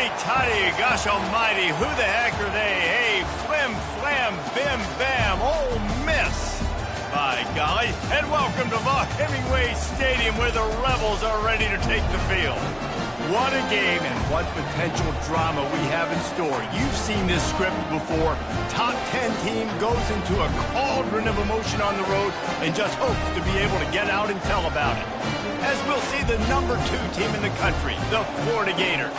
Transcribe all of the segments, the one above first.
Howdy toddy, gosh almighty, who the heck are they? Hey, flim flam, bim bam, Ole Miss. By golly, and welcome to Hemingway Stadium where the Rebels are ready to take the field. What a game and what potential drama we have in store. You've seen this script before. Top 10 team goes into a cauldron of emotion on the road and just hopes to be able to get out and tell about it. As we'll see the number 2 team in the country, the Florida Gators,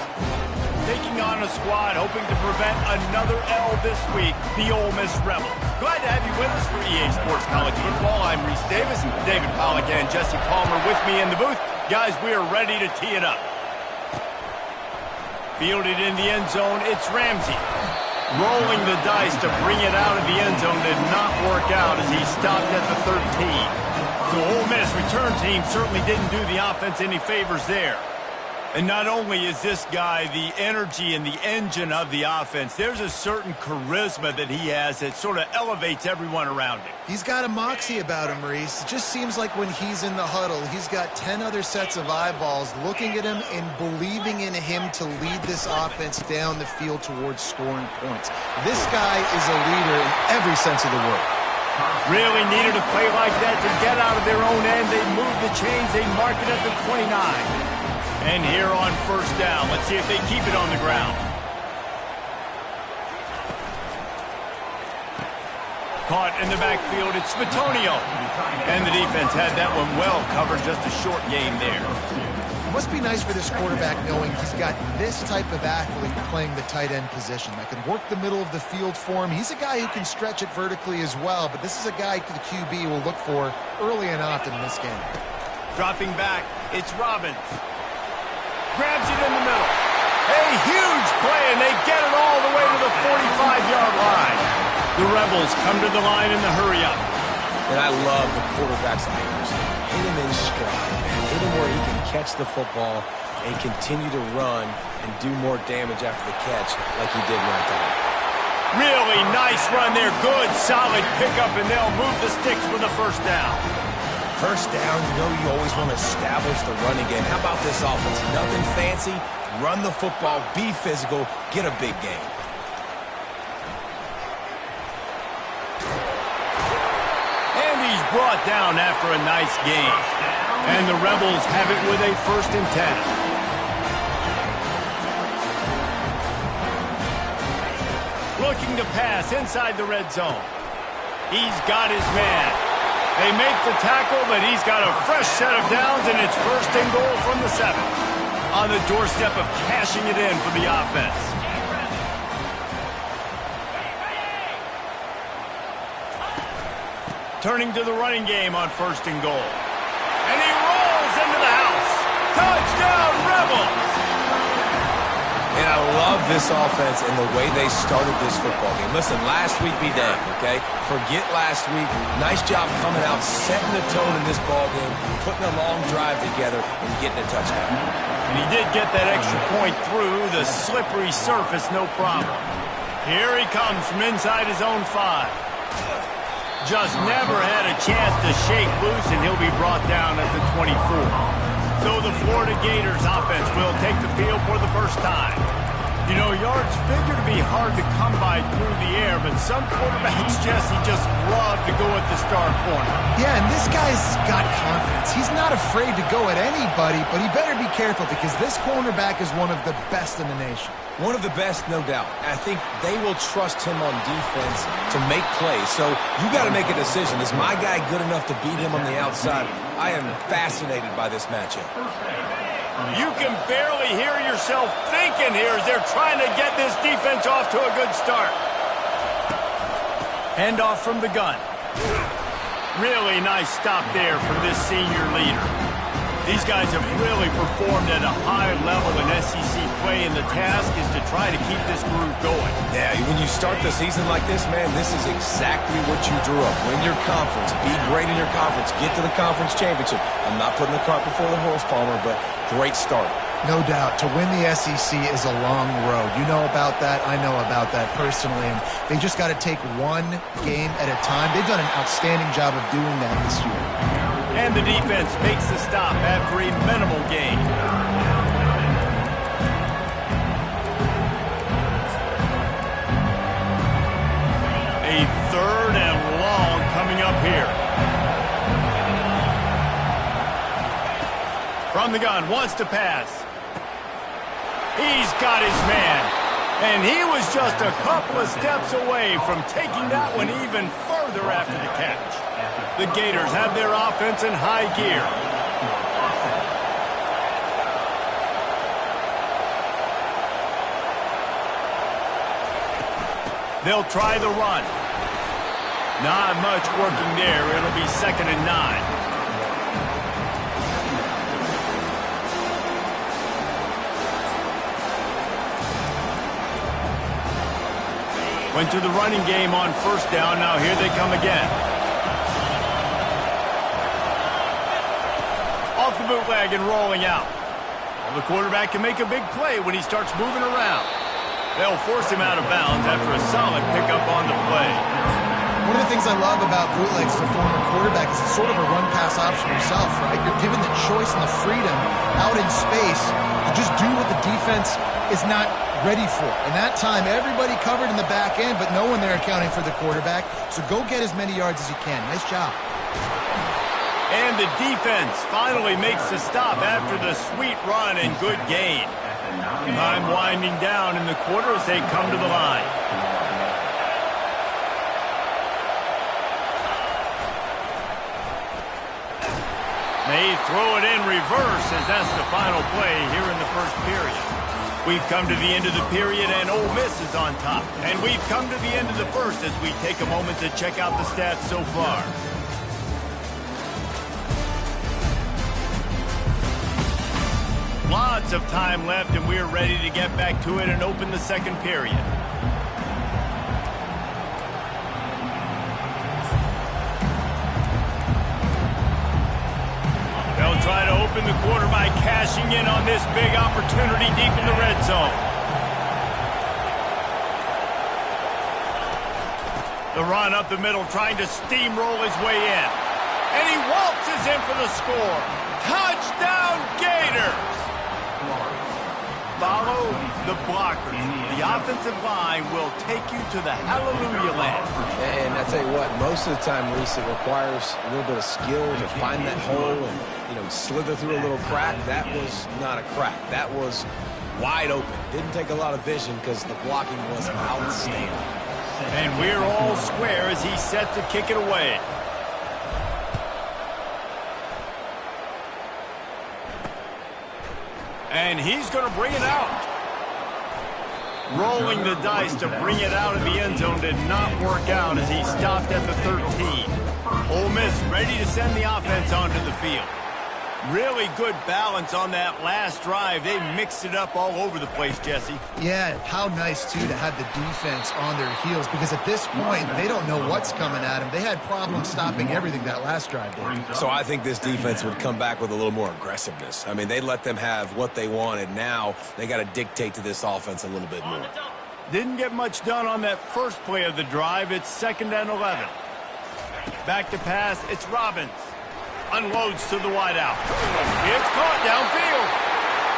taking on a squad hoping to prevent another L this week, the Ole Miss Rebels. Glad to have you with us for EA Sports College Football. I'm Reese Davis, and David Pollack and Jesse Palmer with me in the booth. Guys, we are ready to tee it up. Fielded in the end zone, it's Ramsey. Rolling the dice to bring it out of the end zone did not work out as he stopped at the 13. So Ole Miss return team certainly didn't do the offense any favors there. And not only is this guy the energy and the engine of the offense, there's a certain charisma that he has that sort of elevates everyone around him. He's got a moxie about him, Reese. It just seems like when he's in the huddle, he's got 10 other sets of eyeballs looking at him and believing in him to lead this offense down the field towards scoring points. This guy is a leader in every sense of the word. Really needed a play like that to get out of their own end. They move the chains. They mark it at the 29. And here on first down, let's see if they keep it on the ground. Caught in the backfield, it's Spatonio. And the defense had that one well covered, just a short game there. It must be nice for this quarterback knowing he's got this type of athlete playing the tight end position that can work the middle of the field for him. He's a guy who can stretch it vertically as well, but this is a guy the QB will look for early and often in this game. Dropping back, it's Robbins. Grabs it in the middle. A huge play, and they get it all the way to the 45-yard line. The Rebels come to the line in the hurry-up. And I love the quarterback's accuracy. Hit him in stride, man. Hit him where he can catch the football and continue to run and do more damage after the catch like he did right there. Really nice run there. Good, solid pickup, and they'll move the sticks for the first down. First down, you know you always want to establish the running game. How about this offense? Nothing fancy. Run the football, be physical, get a big game. And he's brought down after a nice gain. And the Rebels have it with a 1st and 10. Looking to pass inside the red zone. He's got his man. They make the tackle, but he's got a fresh set of downs, and it's 1st and goal from the 7. On the doorstep of cashing it in for the offense. Turning to the running game on 1st and goal. And he rolls into the house. Touchdown, Rebels! And I love this offense and the way they started this football game. Listen, last week be damned, okay? Forget last week. Nice job coming out, setting the tone in this ball game, putting a long drive together, and getting a touchdown. And he did get that extra point through the slippery surface, no problem. Here he comes from inside his own 5. Just never had a chance to shake loose, and he'll be brought down at the 24. So the Florida Gators offense will take the field for the first time. You know, yards figure to be hard to come by through the air, but some quarterbacks, Jesse, just love to go at the star corner. Yeah, and this guy's got confidence. He's not afraid to go at anybody, but he better be careful because this cornerback is one of the best in the nation. One of the best, no doubt. I think they will trust him on defense to make plays. So you got to make a decision. Is my guy good enough to beat him on the outside? I am fascinated by this matchup. You can barely hear yourself thinking here as they're trying to get this defense off to a good start. Handoff from the gun. Really nice stop there from this senior leader. These guys have really performed at a high level in SEC play, and the task is to try to keep this groove going. Yeah, when you start the season like this, man, this is exactly what you drew up. Win your conference, be great in your conference, get to the conference championship. I'm not putting the cart before the horse, Palmer, but great start. No doubt. To win the SEC is a long road. You know about that. I know about that personally. And they just got to take one game at a time. They've done an outstanding job of doing that this year. And the defense makes the stop after a minimal gain. here. From the gun, wants to pass. He's got his man. And he was just a couple of steps away from taking that one even further after the catch. The Gators have their offense in high gear. They'll try the run. Not much working there. It'll be 2nd and 9. Went to the running game on 1st down. Now here they come again. Off the bootleg and rolling out. Well, the quarterback can make a big play when he starts moving around. They'll force him out of bounds after a solid pickup on the play. One of the things I love about bootlegs as a former quarterback is it's sort of a run-pass option yourself, right? You're given the choice and the freedom out in space to just do what the defense is not ready for. And that time, everybody covered in the back end, but no one there accounting for the quarterback. So go get as many yards as you can. Nice job. And the defense finally makes the stop after the sweet run and good gain. Time winding down in the quarter as they come to the line. They throw it in reverse as that's the final play here in the first period. We've come to the end of the period and Ole Miss is on top. And we've come to the end of the first as we take a moment to check out the stats so far. Lots of time left and we're ready to get back to it and open the second period. They'll try to open the quarter by cashing in on this big opportunity deep in the red zone. The run up the middle, trying to steamroll his way in. And he waltzes in for the score. Touchdown, Gators! Follow the blockers. The offensive line will take you to the hallelujah land. And I tell you what, most of the time, Reese, it requires a little bit of skill to find that hole and, slither through a little crack. That was not a crack. That was wide open. Didn't take a lot of vision because the blocking was outstanding. And we're all square as he's set to kick it away. And he's going to bring it out. Rolling the dice to bring it out of the end zone did not work out as he stopped at the 13. Ole Miss ready to send the offense onto the field. Really good balance on that last drive. They mixed it up all over the place, Jesse. Yeah, how nice, too, to have the defense on their heels because at this point, they don't know what's coming at them. They had problems stopping everything that last drive did. So I think this defense would come back with a little more aggressiveness. I mean, they let them have what they wanted. Now they got to dictate to this offense a little bit more. Didn't get much done on that first play of the drive. It's 2nd and 11. Back to pass. It's Robbins. Unloads to the wideout. It's caught downfield.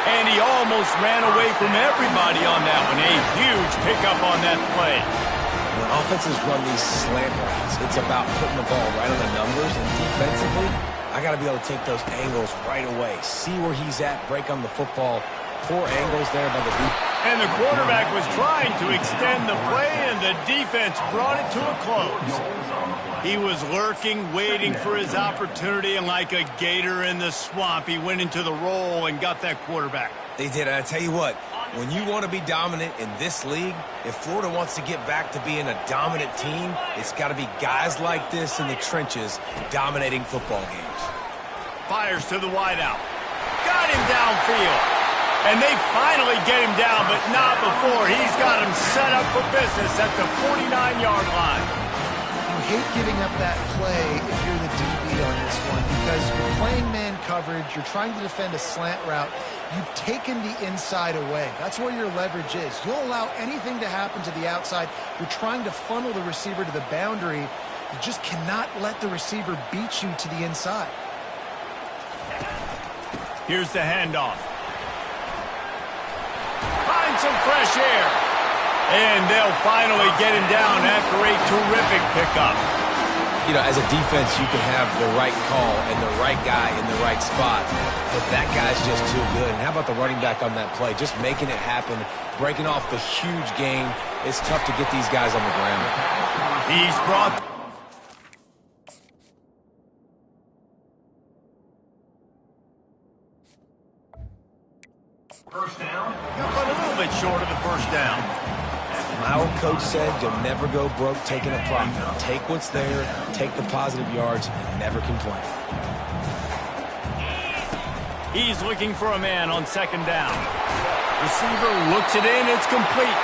And he almost ran away from everybody on that one. A huge pickup on that play. When offenses run these slant routes, it's about putting the ball right on the numbers. And defensively, I got to be able to take those angles right away. See where he's at, break on the football. Poor angles there by the defense. And the quarterback was trying to extend the play, and the defense brought it to a close. He was lurking, waiting for his opportunity, and like a gator in the swamp, he went into the roll and got that quarterback. They did, and I tell you what, when you want to be dominant in this league, if Florida wants to get back to being a dominant team, it's got to be guys like this in the trenches dominating football games. Fires to the wideout. Got him downfield. And they finally get him down, but not before. He's got him set up for business at the 49-yard line. You hate giving up that play if you're the DB on this one because you're playing man coverage, you're trying to defend a slant route, you've taken the inside away. That's where your leverage is. You'll allow anything to happen to the outside. You're trying to funnel the receiver to the boundary. You just cannot let the receiver beat you to the inside. Here's the handoff. Find some fresh air. And they'll finally get him down after a terrific pickup. you know, as a defense, you can have the right call and the right guy in the right spot, but that guy's just too good. And how about the running back on that play? Just making it happen, breaking off the huge gain. It's tough to get these guys on the ground. He's brought... First down. But a little bit short of the first down. My old coach said you'll never go broke taking a profit. Take what's there, take the positive yards, and never complain. He's looking for a man on second down. Receiver looks it in, it's complete.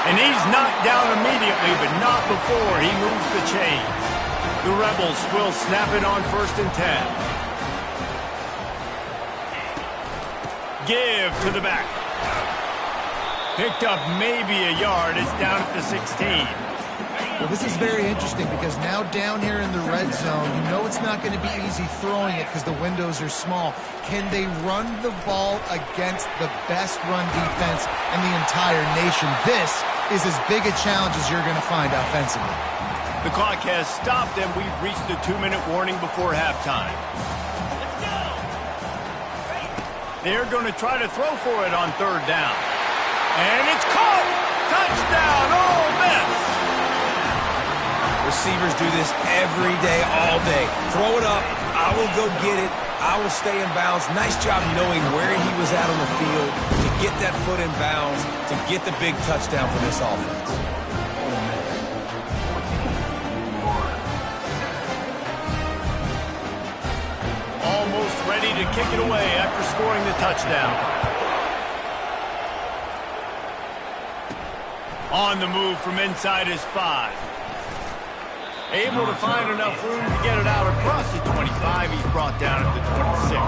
And he's knocked down immediately, but not before he moves the chains. The Rebels will snap it on 1st and 10. Give to the back. Picked up maybe a yard. It's down at the 16. Well, this is very interesting because now down here in the red zone, you know it's not going to be easy throwing it because the windows are small. Can they run the ball against the best run defense in the entire nation? This is as big a challenge as you're going to find offensively. The clock has stopped, and we've reached the 2-minute warning before halftime. They're going to try to throw for it on 3rd down. And it's caught! Touchdown, Ole Miss! Receivers do this every day, all day. Throw it up, I will go get it, I will stay in bounds. Nice job knowing where he was at on the field to get that foot in bounds, to get the big touchdown for this offense. Almost ready to kick it away after scoring the touchdown. On the move from inside his 5. Able to find enough room to get it out across the 25. He's brought down at the 26.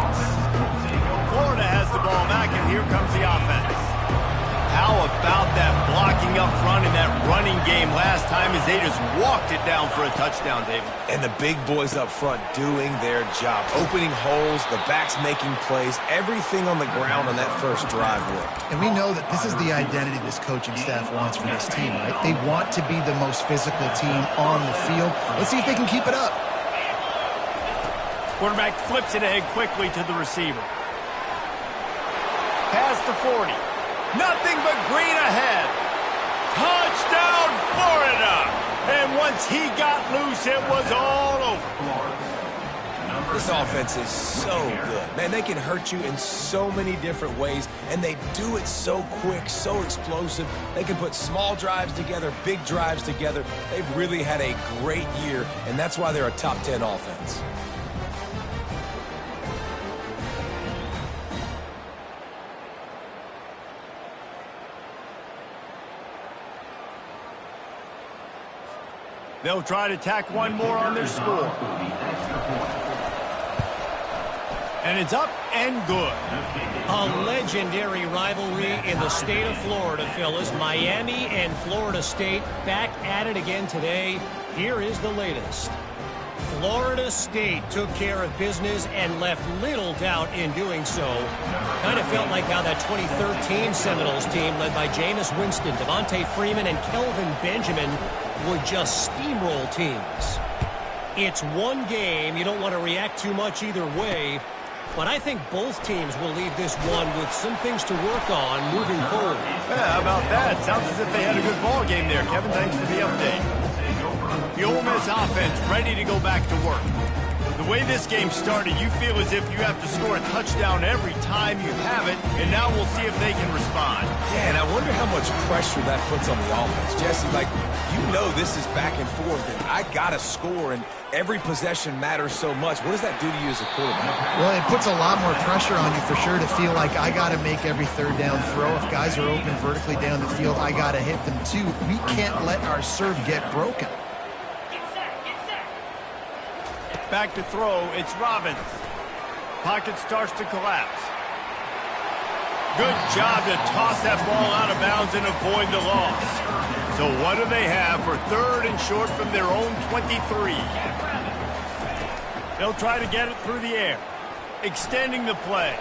Florida has the ball back, and here comes the offense. How about that blocking up front in that running game last time as they just walked it down for a touchdown, David? And the big boys up front doing their job. Opening holes, the backs making plays, everything on the ground on that first drive worked. And we know that this is the identity this coaching staff wants for this team, right? They want to be the most physical team on the field. Let's see if they can keep it up. Quarterback flips it ahead quickly to the receiver. Past the 40. Nothing but green ahead. Touchdown, Florida! And once he got loose, it was all over. This offense is so good. Man, they can hurt you in so many different ways, and they do it so quick, so explosive. They can put small drives together, big drives together. They've really had a great year, and that's why they're a top 10 offense. They'll try to tack one more on their score. And it's up and good. A legendary rivalry in the state of Florida, Phyllis. Miami and Florida State back at it again today. Here is the latest. Florida State took care of business and left little doubt in doing so. Kind of felt like how that 2013 Seminoles team led by Jameis Winston, Devontae Freeman, and Kelvin Benjamin would just steamroll teams. It's one game. You don't want to react too much either way. But I think both teams will leave this one with some things to work on moving forward. Yeah, how about that? Sounds as if they had a good ball game there. Kevin, thanks for the update. The Ole Miss offense ready to go back to work. The way this game started, you feel as if you have to score a touchdown every time you have it, and now we'll see if they can respond. Yeah, and I wonder how much pressure that puts on the offense. Jesse, like, you know this is back and forth, and I got to score, and every possession matters so much. What does that do to you as a quarterback? Well, it puts a lot more pressure on you for sure to feel like I got to make every 3rd down throw. If guys are open vertically down the field, I got to hit them too. We can't let our serve get broken. Back to throw, it's Robbins. Pocket starts to collapse. Good job to toss that ball out of bounds and avoid the loss. So what do they have for 3rd and short from their own 23? They'll try to get it through the air. Extending the play.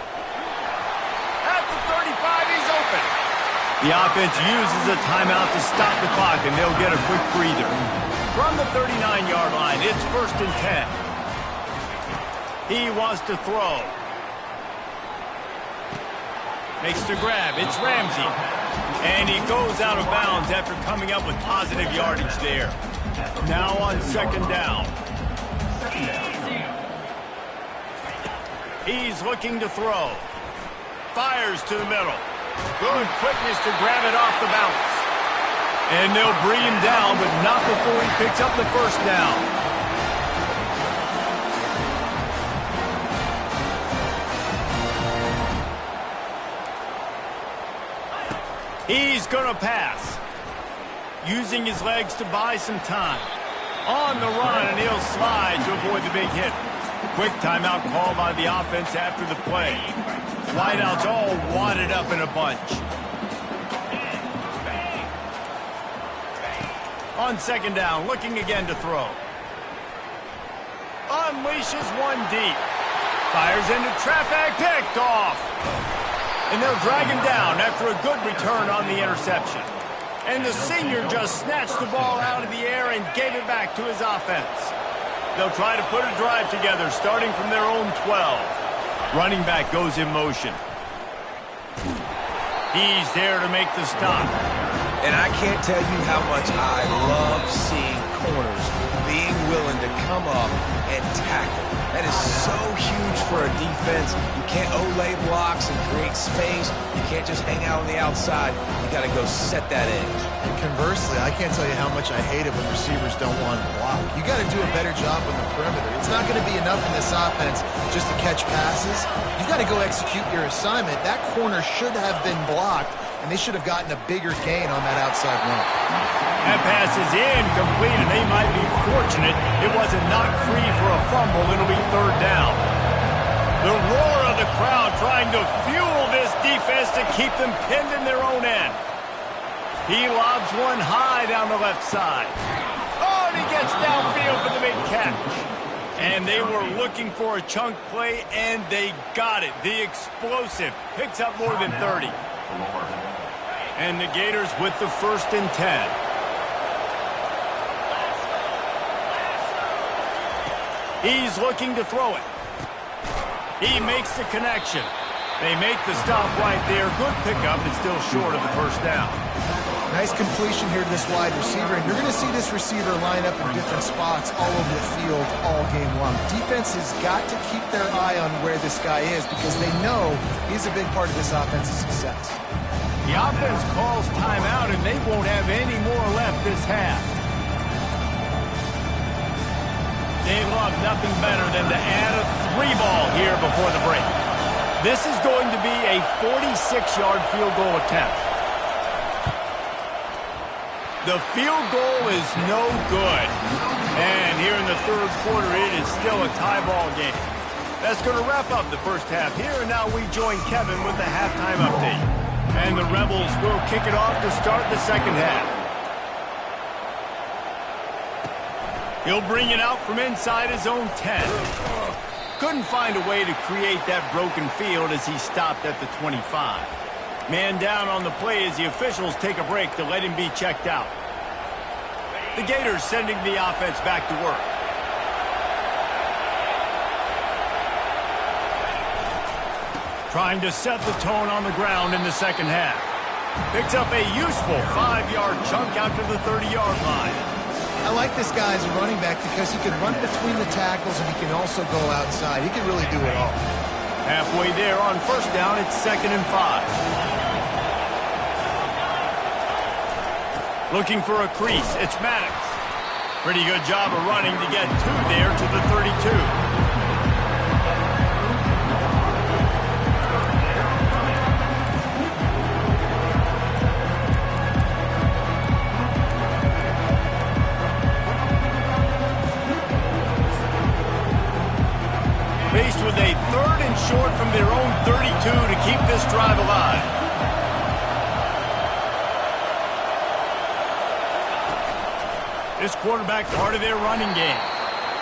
At the 35, he's open. The offense uses a timeout to stop the clock, and they'll get a quick breather. From the 39-yard line, it's 1st and 10. He wants to throw. Makes the grab. It's Ramsey. And he goes out of bounds after coming up with positive yardage there. Now on 2nd down. He's looking to throw. Fires to the middle. Good quickness to grab it off the bounce. And they'll bring him down, but not before he picks up the 1st down. He's going to pass. Using his legs to buy some time. On the run, and he'll slide to avoid the big hit. Quick timeout call by the offense after the play. Wideouts all wadded up in a bunch. On 2nd down, looking again to throw. Unleashes one deep. Fires into traffic, picked off. And they'll drag him down after a good return on the interception. And the senior just snatched the ball out of the air and gave it back to his offense. They'll try to put a drive together, starting from their own 12. Running back goes in motion. He's there to make the stop. And I can't tell you how much I love seeing corners being willing to come up and tackle. That is so huge for a defense. You can't olay blocks and create space. You can't just hang out on the outside. You got to go set that edge. And conversely, I can't tell you how much I hate it when receivers don't want to block. You got to do a better job on the perimeter. It's not going to be enough in this offense just to catch passes. You got to go execute your assignment. That corner should have been blocked, and they should have gotten a bigger gain on that outside run. That pass is incomplete, and they might be fortunate it wasn't knocked free for a fumble. It'll be 3rd down. The roar of the crowd trying to fuel this defense to keep them pinned in their own end. He lobs one high down the left side. Oh, and he gets downfield for the big catch. And they were looking for a chunk play, and they got it. The explosive picks up more than 30. And the Gators with the 1st and 10. He's looking to throw it. He makes the connection. They make the stop right there. Good pickup, and still short of the 1st down. Nice completion here to this wide receiver, and you're going to see this receiver line up in different spots all over the field all game long. Defense has got to keep their eye on where this guy is because they know he's a big part of this offense's success. The offense calls timeout, and they won't have any more left this half. They love nothing better than to add a 3-ball here before the break. This is going to be a 46-yard field goal attempt. The field goal is no good. And here in the 3rd quarter, it is still a tie ball game. That's going to wrap up the 1st half here, and now we join Kevin with the halftime update. And the Rebels will kick it off to start the 2nd half. He'll bring it out from inside his own 10. Couldn't find a way to create that broken field as he stopped at the 25. Man down on the play as the officials take a break to let him be checked out. The Gators sending the offense back to work. Trying to set the tone on the ground in the 2nd half. Picks up a useful 5-yard chunk out to the 30-yard line. I like this guy as a running back because he can run between the tackles and he can also go outside. He can really do it all. Halfway there on 1st down, it's 2nd and 5. Looking for a crease, it's Maddox. Pretty good job of running to get 2 there to the 32. Faced with a 3rd and short from their own 32 to keep this drive alive. This quarterback part of their running game.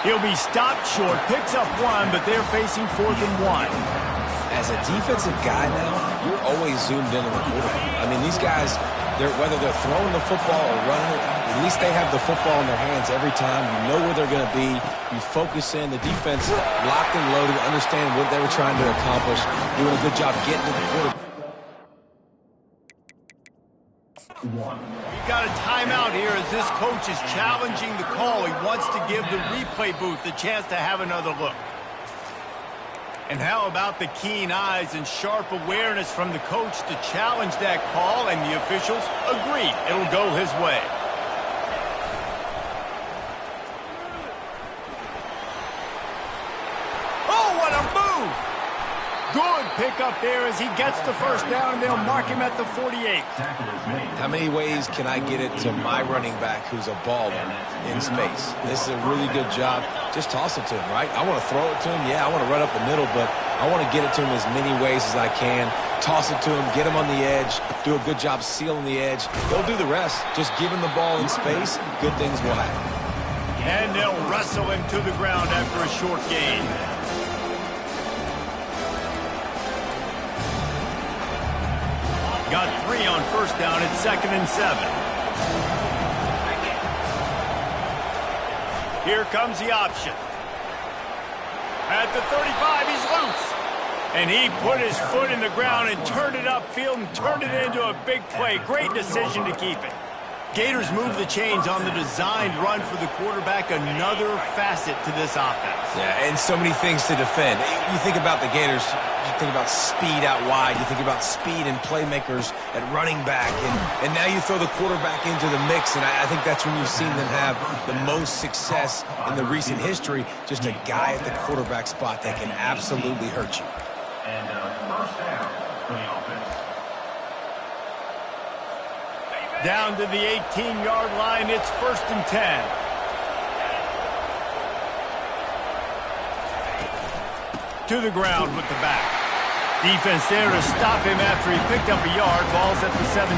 He'll be stopped short, picks up 1, but they're facing 4th and 1. As a defensive guy now, you're always zoomed in on the quarterback. I mean, these guys, whether they're throwing the football or running it, at least they have the football in their hands every time. You know where they're going to be. You focus in. The defense locked and loaded, understand what they were trying to accomplish, doing a good job getting to the quarterback. We've got a timeout here as this coach is challenging the call. He wants to give the replay booth the chance to have another look. And how about the keen eyes and sharp awareness from the coach to challenge that call, and the officials agree it'll go his way. Oh, what a move! Good pickup there as he gets the first down, and they'll mark him at the 48. How many ways can I get it to my running back who's a baller in space? This is a really good job. Just toss it to him, right? I want to throw it to him. Yeah, I want to run up the middle, but I want to get it to him as many ways as I can. Toss it to him, get him on the edge, do a good job sealing the edge. They'll do the rest. Just give him the ball in space, good things will happen. And they'll wrestle him to the ground after a short gain. Got 3 on first down at 2nd and 7. Here comes the option. At the 35, he's loose. And he put his foot in the ground and turned it upfield and turned it into a big play. Great decision to keep it. Gators move the chains on the designed run for the quarterback, another facet to this offense. Yeah, and so many things to defend. You think about the Gators, you think about speed out wide, you think about speed and playmakers at running back, and now you throw the quarterback into the mix, and I think that's when you've seen them have the most success in the recent history, just a guy at the quarterback spot that can absolutely hurt you. And first down for the offense. Down to the 18-yard line, it's 1st and 10. To the ground with the back. Defense there to stop him after he picked up a yard. Ball's at the 17.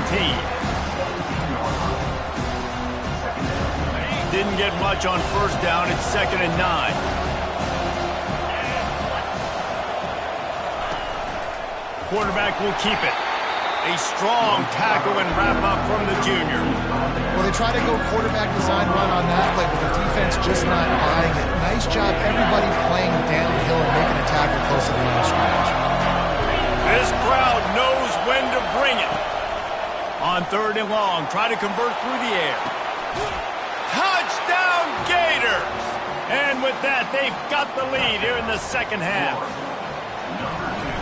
Didn't get much on first down. It's 2nd and 9. Quarterback will keep it. A strong tackle and wrap-up from the junior. Well, they try to go quarterback design run on that play, but the defense just not buying it. Nice job, everybody playing downhill and making a tackle close to the line of scrimmage. This crowd knows when to bring it. On 3rd and long, try to convert through the air. Touchdown, Gators! And with that, they've got the lead here in the second half.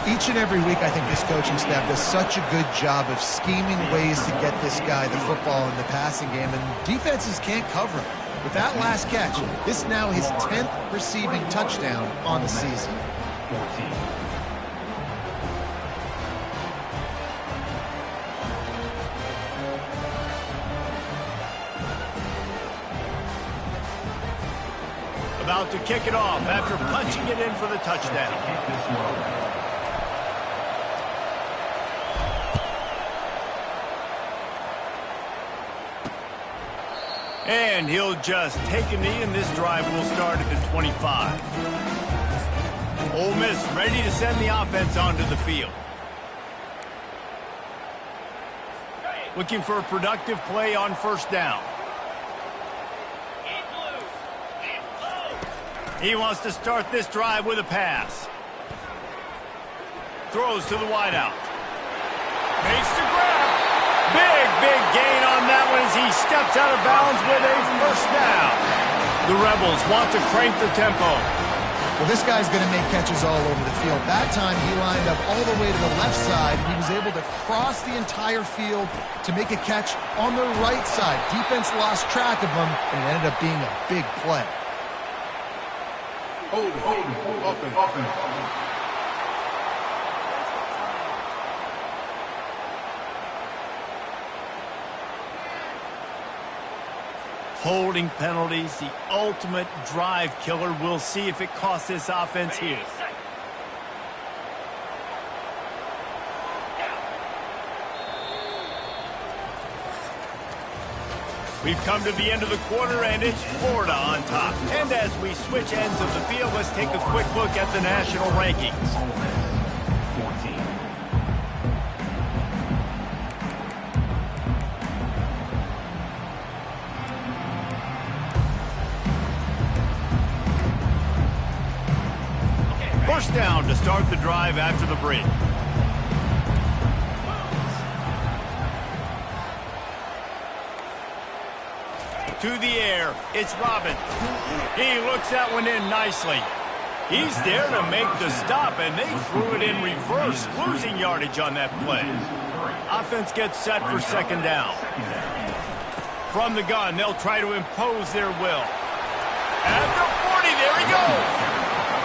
Each and every week, I think this coaching staff does such a good job of scheming ways to get this guy the football in the passing game, and defenses can't cover him. With that last catch, this is now his 10th receiving touchdown on the season. About to kick it off after punching it in for the touchdown. And he'll just take a knee, and this drive will start at the 25. Ole Miss ready to send the offense onto the field. Looking for a productive play on first down. He wants to start this drive with a pass. Throws to the wideout. Makes the grab. Big gain on that one as he steps out of bounds with a first down. The Rebels want to crank the tempo. Well, this guy's going to make catches all over the field. That time he lined up all the way to the left side, and he was able to cross the entire field to make a catch on the right side. Defense lost track of him, and it ended up being a big play. Holding penalties, the ultimate drive killer. We'll see if it costs this offense here. We've come to the end of the quarter, and it's Florida on top. And as we switch ends of the field, let's take a quick look at the national rankings. First down to start the drive after the break. To the air, it's Robbins. He looks that one in nicely. He's there to make the stop, and they threw it in reverse, losing yardage on that play. Offense gets set for second down. From the gun, they'll try to impose their will. At the 40, there he goes.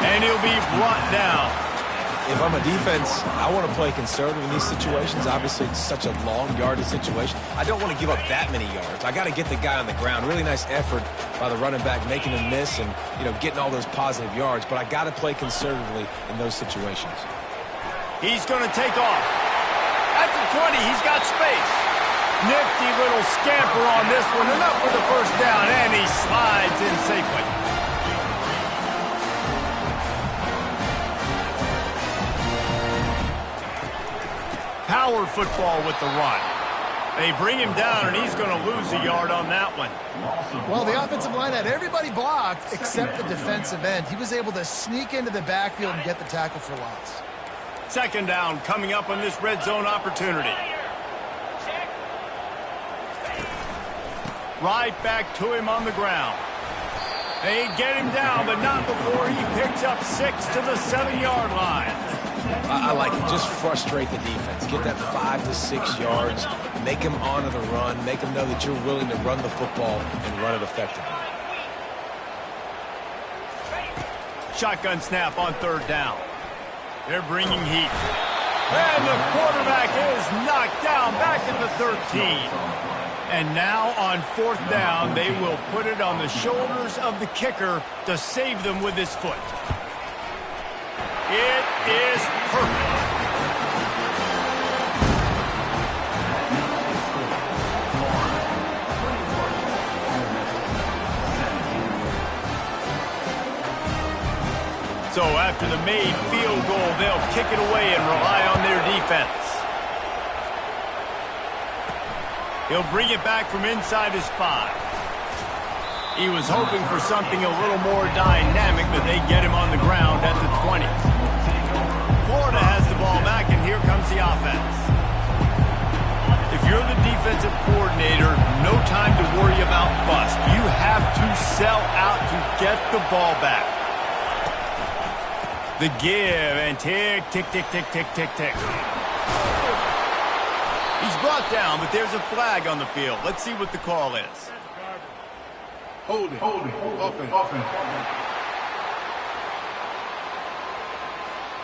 And he'll be brought down. If I'm a defense, I want to play conservative in these situations. Obviously, it's such a long yardage situation. I don't want to give up that many yards. I got to get the guy on the ground. Really nice effort by the running back, making him miss and, getting all those positive yards. But I got to play conservatively in those situations. He's going to take off. At the 20, he's got space. Nifty little scamper on this one. Enough for the first down, and he slides in safely. Power football with the run. They bring him down, and he's going to lose a yard on that one. Well, the offensive line had everybody blocked except the defensive end. He was able to sneak into the backfield and get the tackle for loss. Second down coming up on this red zone opportunity. Right back to him on the ground. They get him down, but not before he picks up 6 to the 7-yard line. I like it. Just frustrate the defense. Get that 5 to 6 yards. Make them honor the run. Make them know that you're willing to run the football and run it effectively. Shotgun snap on third down. They're bringing heat. And the quarterback is knocked down back at the 13. And now on fourth down, they will put it on the shoulders of the kicker to save them with his foot. It is perfect. So after the made field goal, they'll kick it away and rely on their defense. He'll bring it back from inside his 5. He was hoping for something a little more dynamic, but they get him on the ground at the 20. Florida has the ball back, and here comes the offense. If you're the defensive coordinator, no time to worry about bust. You have to sell out to get the ball back. The give, and tick, tick, tick, tick, tick, tick, tick. He's brought down, but there's a flag on the field. Let's see what the call is. Holding. Offense.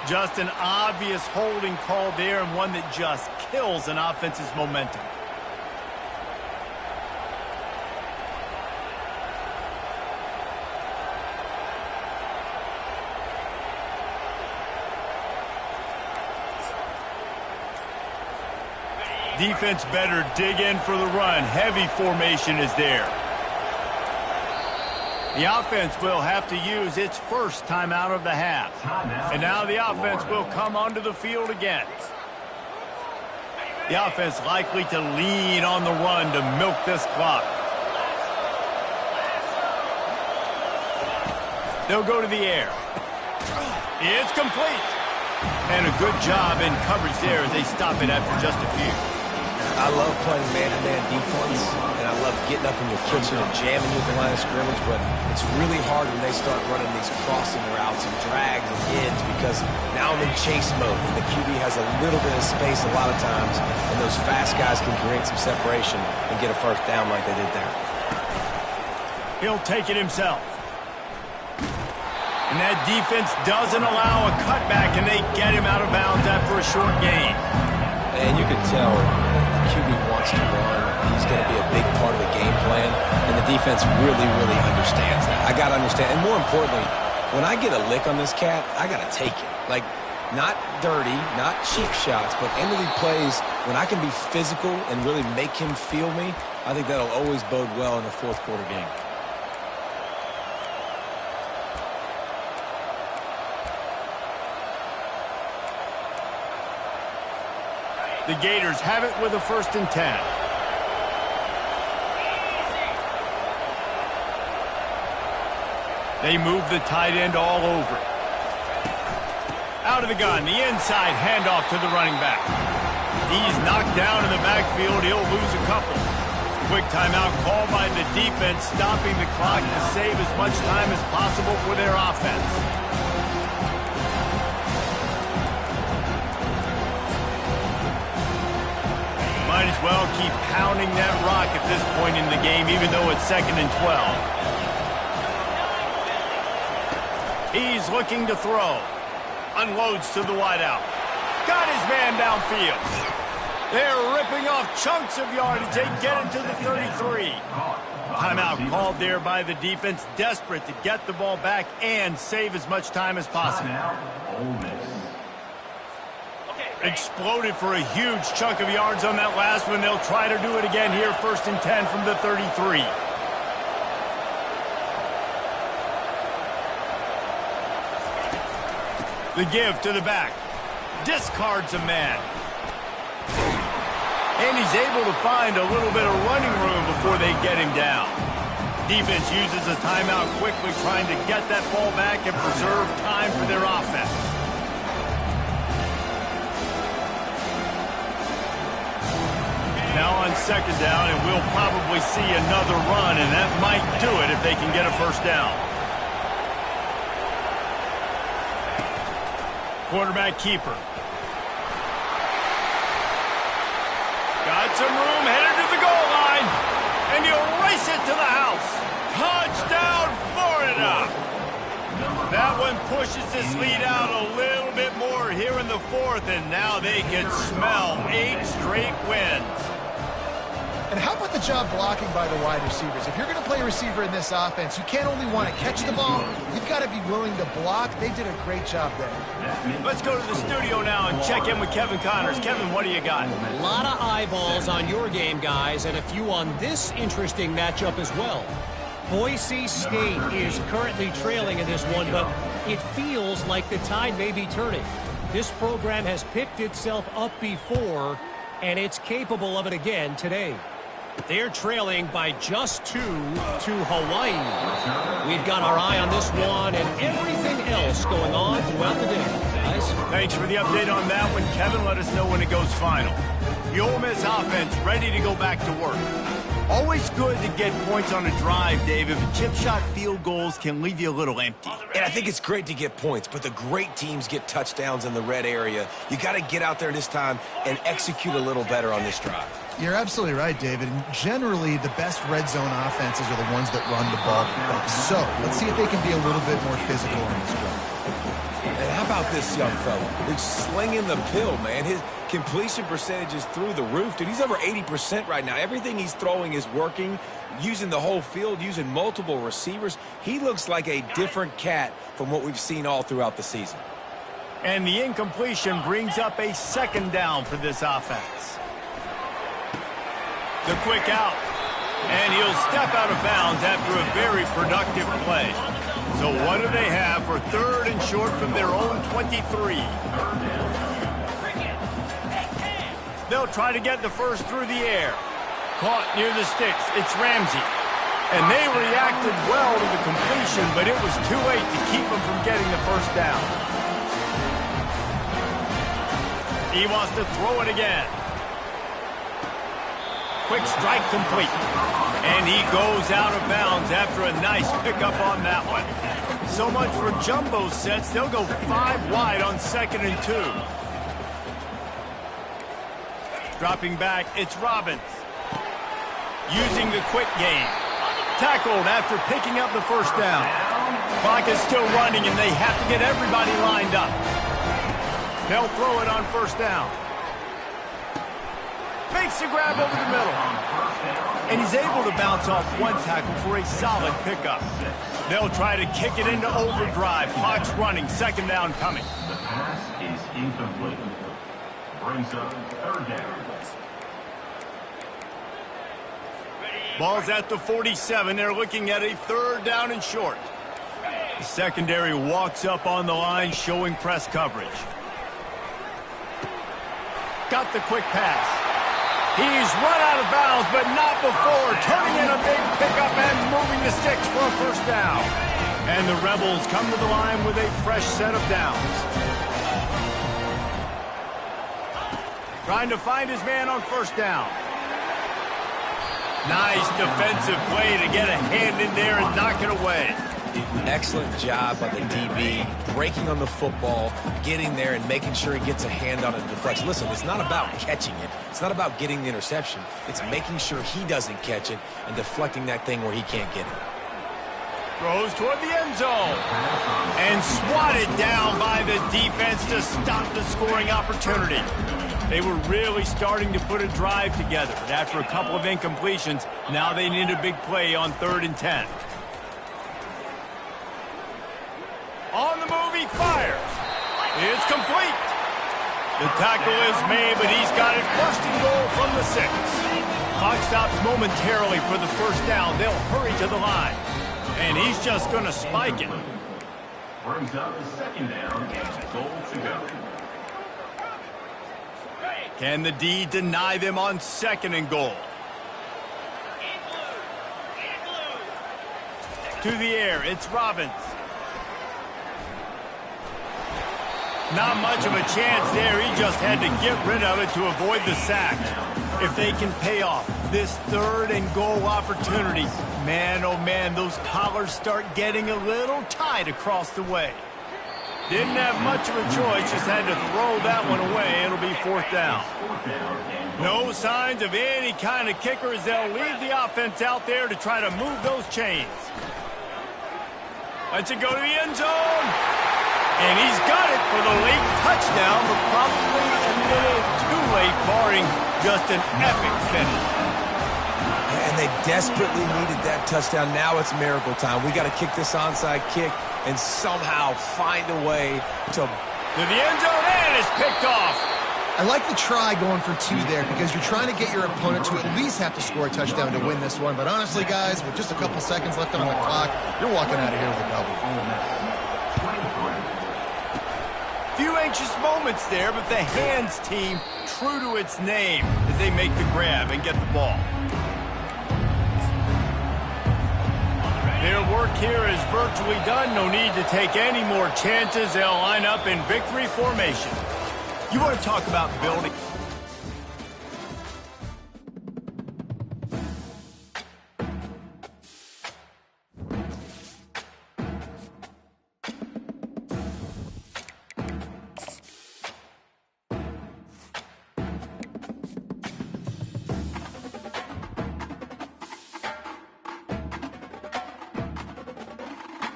Just an obvious holding call there, and one that just kills an offense's momentum. Defense better dig in for the run. Heavy formation is there. The offense will have to use its first timeout of the half. And now the offense will come onto the field again. The offense likely to lean on the run to milk this clock. They'll go to the air. It's complete. And a good job in coverage there as they stop it after just a few. I love playing man-to-man defense, and I love getting up in your kitchen and jamming you at the line of scrimmage, but it's really hard when they start running these crossing routes and drags and ends because now I'm in chase mode, and the QB has a little bit of space a lot of times, and those fast guys can create some separation and get a first down like they did there. He'll take it himself. And that defense doesn't allow a cutback, and they get him out of bounds after a short gain. And you can tell the QB wants to run. He's going to be a big part of the game plan, and the defense really, really understands that. I got to understand, and more importantly, when I get a lick on this cat, I got to take it. Like, not dirty, not cheap shots, but end-of-league plays, when I can be physical and really make him feel me, I think that'll always bode well in a fourth quarter game. The Gators have it with a 1st and 10. They move the tight end all over. Out of the gun, the inside handoff to the running back. He's knocked down in the backfield. He'll lose a couple. Quick timeout called by the defense, stopping the clock to save as much time as possible for their offense. Might as well keep pounding that rock at this point in the game, even though it's 2nd and 12. He's looking to throw. Unloads to the wideout. Got his man downfield. They're ripping off chunks of yardage. They get into the 33. Timeout called there by the defense, desperate to get the ball back and save as much time as possible. Exploded for a huge chunk of yards on that last one. They'll try to do it again here, 1st and 10 from the 33. The give to the back. Discards a man. And he's able to find a little bit of running room before they get him down. Defense uses a timeout quickly, trying to get that ball back and preserve time for their offense. Now on 2nd down, and we'll probably see another run, and that might do it if they can get a 1st down. Quarterback keeper. Got some room, headed to the goal line, and he'll race it to the house. Touchdown, Florida! That one pushes this lead out a little bit more here in the 4th, and now they can smell 8 straight wins. And how about the job blocking by the wide receivers? If you're going to play receiver in this offense, you can't only want to catch the ball, you've got to be willing to block. They did a great job there. Let's go to the studio now and check in with Kevin Connors. Kevin, what do you got? A lot of eyeballs on your game, guys, and a few on this interesting matchup as well. Boise State is currently trailing in this one, but it feels like the tide may be turning. This program has picked itself up before, and it's capable of it again today. They're trailing by just 2 to Hawaii. We've got our eye on this one and everything else going on throughout the day. Guys? Thanks for the update on that one, Kevin. Let us know when it goes final. The Ole Miss offense ready to go back to work. Always good to get points on a drive, David, but chip shot field goals can leave you a little empty. And I think it's great to get points, but the great teams get touchdowns in the red area. You got to get out there this time and execute a little better on this drive. You're absolutely right, David. And generally, the best red zone offenses are the ones that run the ball best. So let's see if they can be a little bit more physical on this drive. And how about this young fella? He's slinging the pill, man. His completion percentage is through the roof. Dude, he's over 80% right now. Everything he's throwing is working, using the whole field, using multiple receivers. He looks like a different cat from what we've seen all throughout the season. And the incompletion brings up a 2nd down for this offense. The quick out. And he'll step out of bounds after a very productive play. So what do they have for 3rd and short from their own 23? They'll try to get the 1st through the air. Caught near the sticks. It's Ramsey. And they reacted well to the completion, but it was too late to keep them from getting the 1st down. He wants to throw it again. Quick strike complete. And he goes out of bounds after a nice pickup on that one. So much for jumbo sets. They'll go 5 wide on 2nd and 2. Dropping back, it's Robbins. Using the quick game. Tackled after picking up the 1st down. Clock is still running, and they have to get everybody lined up. They'll throw it on 1st down. Makes the grab over the middle. And he's able to bounce off one tackle for a solid pickup. They'll try to kick it into overdrive. Clock's running, 2nd down coming. The pass is incomplete. Brings up 3rd down. Ball's at the 47. They're looking at a 3rd down and short. The secondary walks up on the line, showing press coverage. Got the quick pass. He's run out of bounds, but not before turning in a big pickup and moving the sticks for a 1st down. And the Rebels come to the line with a fresh set of downs. Trying to find his man on first down. Nice defensive play to get a hand in there and knock it away. Excellent job by the DB, breaking on the football, getting there and making sure he gets a hand on it and deflects. Listen, it's not about catching it. It's not about getting the interception. It's making sure he doesn't catch it and deflecting that thing where he can't get it. Throws toward the end zone. And swatted down by the defense to stop the scoring opportunity. They were really starting to put a drive together. But after a couple of incompletions, now they need a big play on 3rd and 10. On the move, he fires. It's complete. The tackle is made, but he's got it 1st and goal from the 6. Clock stops momentarily for the first down. They'll hurry to the line. And he's just going to spike it. Brings up the 2nd down and goal to go. Can the D deny them on 2nd and goal? To the air, it's Robbins. Not much of a chance there. He just had to get rid of it to avoid the sack. If they can pay off this 3rd and goal opportunity, man, oh man, those collars start getting a little tight across the way. Didn't have much of a choice, just had to throw that one away. It'll be 4th down. No signs of any kind of kickers. They'll leave the offense out there to try to move those chains. Lets it go to the end zone. And he's got it for the late touchdown, but probably a little too late, barring just an epic finish. And they desperately needed that touchdown. Now it's miracle time. We got to kick this onside kick and somehow find a way to the end zone, and it's picked off. I like the try going for 2 there because you're trying to get your opponent to at least have to score a touchdown to win this one. But honestly, guys, with just a couple seconds left on the clock, you're walking out of here with a double. Few anxious moments there, but the hands team true to its name as they make the grab and get the ball. Their work here is virtually done. No need to take any more chances. They'll line up in victory formation. You want to talk about building